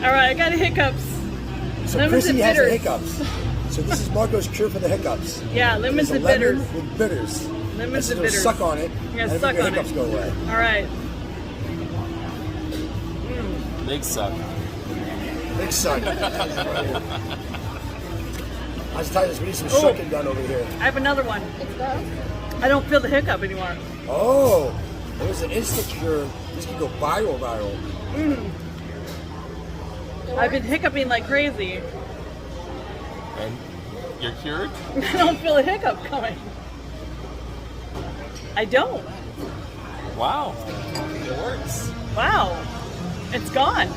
All right, I got hiccups. So Lemons Chrissy and has the bitters. hiccups. So this is Marco's cure for the hiccups. Yeah, lemons It's a and lemon bitters. with bitters. Lemons and So bitters. suck on it. Yeah, and suck your on hiccups it. go away. All right. Big suck. Big suck. I was telling you, we need some sucking done over here. I have another one. I don't feel the hiccup anymore. Oh, it was an instant cure. This can go viral. I've been hiccuping like crazy. And you're cured? I don't feel a hiccup coming. I don't. Wow. It works. Wow. It's gone.